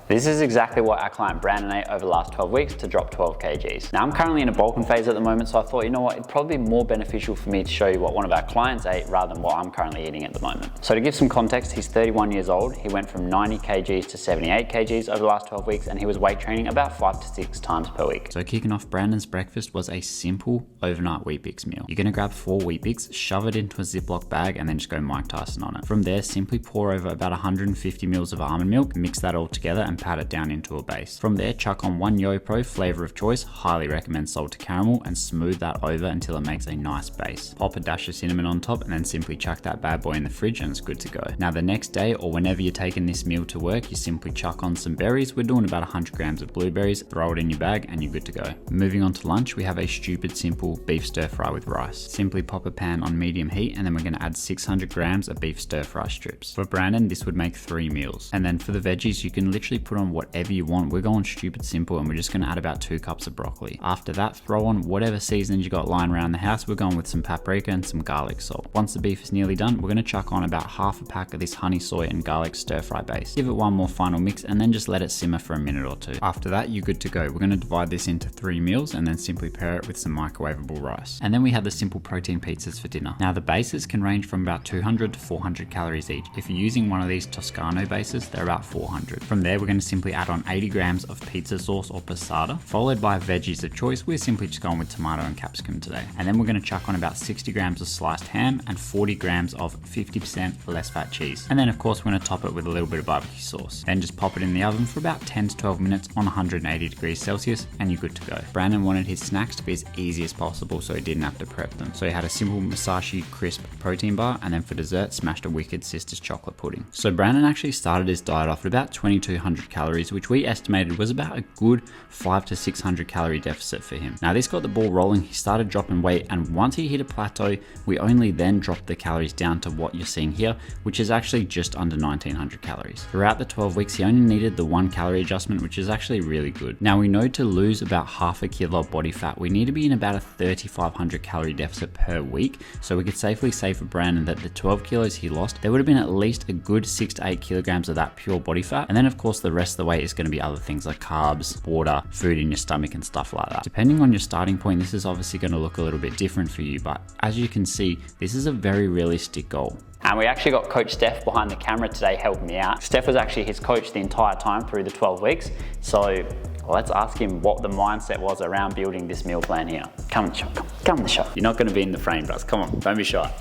This is exactly what our client Brandon ate over the last 12 weeks to drop 12 kgs. Now I'm currently in a bulking phase at the moment, so I thought, you know what, it'd probably be more beneficial for me to show you what one of our clients ate rather than what I'm currently eating at the moment. So to give some context, he's 31 years old. He went from 90 kgs to 78 kgs over the last 12 weeks, and he was weight training about 5 to 6 times per week. So kicking off, Brandon's breakfast was a simple overnight Weet-Bix meal. You're gonna grab 4 Weet-Bix, shove it into a Ziploc bag, and then just go Mike Tyson on it. From there, simply pour over about 150 mils of almond milk, mix that all together and pat it down into a base. From there, chuck on 1 YoPro flavor of choice, highly recommend salted caramel, and smooth that over until it makes a nice base. Pop a dash of cinnamon on top and then simply chuck that bad boy in the fridge and it's good to go. Now the next day, or whenever you're taking this meal to work, you simply chuck on some berries. We're doing about 100 grams of blueberries, throw it in your bag and you're good to go. Moving on to lunch, we have a stupid simple beef stir fry with rice. Simply pop a pan on medium heat and then we're gonna add 600 grams of beef stir fry strips. For Brandon, this would make 3 meals. And then for the veggies, you can literally put on whatever you want. We're going stupid simple and we're just gonna add about 2 cups of broccoli. After that, throw on whatever seasonings you got lying around the house. We're going with some paprika and some garlic salt. Once the beef is nearly done, we're gonna chuck on about half a pack of this honey, soy and garlic stir fry base. Give it one more final mix and then just let it simmer for a minute or two. After that, you're good to go. We're gonna divide this into 3 meals and then simply pair it with some microwavable rice. And then we have the simple protein pizzas for dinner. Now the bases can range from about 200 to 400 calories each. If you're using one of these Toscano bases, they're about 400. From there, we're gonna simply add on 80 grams of pizza sauce or passata, followed by veggies of choice. We're simply just going with tomato and capsicum today. And then we're gonna chuck on about 60 grams of sliced ham and 40 grams of 50% less fat cheese. And then of course, we're gonna top it with a little bit of barbecue sauce. Then just pop it in the oven for about 10 to 12 minutes on 180 degrees Celsius and you're good to go. Brandon wanted his snacks to be as easy as possible so he didn't have to prep them. So he had a simple Musashi crisp protein bar and then for dessert, smashed a Wicked Sisters chocolate pudding. So Brandon actually started his diet off at about 2200 calories, which we estimated was about a good 500 to 600 calorie deficit for him. Now this got the ball rolling. He started dropping weight and once he hit a plateau, we only then dropped the calories down to what you're seeing here, which is actually just under 1900 calories. Throughout the 12 weeks, he only needed the 1 calorie adjustment, which is actually really good. Now we know to lose about half a kilo of body fat, we need to be in about a 3500 calorie deficit per week. So we could safely say for Brandon that the 12 kilos he lost, there would have been at least a good 6 to 8 kilograms of that pure body fat. And then of course the rest of the weight is going to be other things like carbs, water, food in your stomach and stuff like that. Depending on your starting point, this is obviously going to look a little bit different for you, but as you can see, this is a very realistic goal. And we actually got Coach Steph behind the camera today helping me out. Steph was actually his coach the entire time through the 12 weeks. So let's ask him what the mindset was around building this meal plan here. Come on the shot, come on the shot. You're not going to be in the frame, bros. Come on, don't be shy.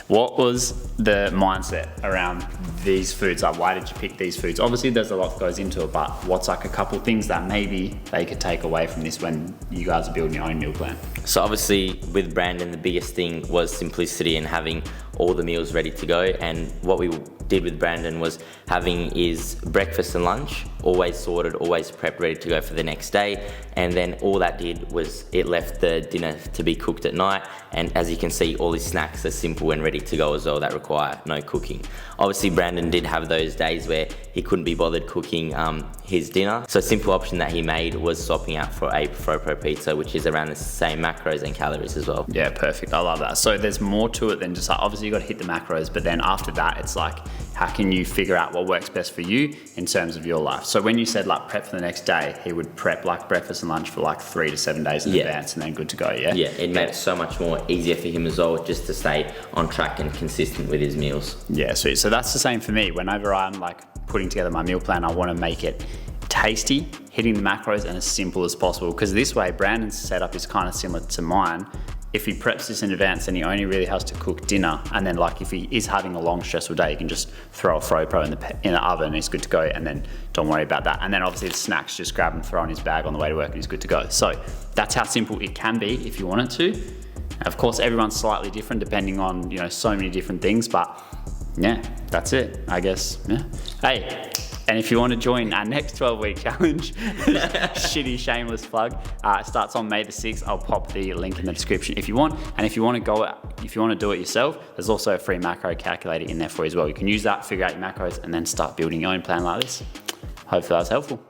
What was the mindset around these foods? Like, why did you pick these foods? Obviously there's a lot that goes into it, but what's like a couple things that maybe they could take away from this when you guys are building your own meal plan? So obviously with Brandon, the biggest thing was simplicity and having all the meals ready to go. And what we did with Brandon was having his breakfast and lunch always sorted, always prepped, ready to go for the next day. And then all that did was it left the dinner to be cooked at night. And as you can see, all his snacks are simple and ready to go as well, that require no cooking. Obviously Brandon did have those days where he couldn't be bothered cooking his dinner. So a simple option that he made was swapping out for a Pro pizza, which is around the same macros and calories as well. Yeah, perfect. I love that. So there's more to it than just like, obviously you got to hit the macros, but then after that, it's like, how can you figure out what works best for you in terms of your life? So when you said like prep for the next day, he would prep like breakfast and lunch for like 3 to 7 days in advance and then good to go, yeah? Yeah, it made it so much more easier for him as well, just to stay on track and consistent with his meals. Yeah, sweet. So that's the same for me. Whenever I'm like putting together my meal plan, I want to make it tasty, hitting the macros and as simple as possible. Because this way, Brandon's setup is kind of similar to mine. If he preps this in advance, then he only really has to cook dinner. And then like if he is having a long stressful day, he can just throw a FroPro in the oven and he's good to go. And then don't worry about that. And then obviously the snacks, just grab and throw in his bag on the way to work and he's good to go. So that's how simple it can be if you want it to. Of course, everyone's slightly different depending on, you know, so many different things, but yeah, that's it, I guess. Yeah. Hey, and if you want to join our next 12-week challenge, shitty shameless plug, starts on May the 6th. I'll pop the link in the description if you want. And if you want to do it yourself, there's also a free macro calculator in there for you as well. You can use that, figure out your macros, and then start building your own plan like this. Hopefully that was helpful.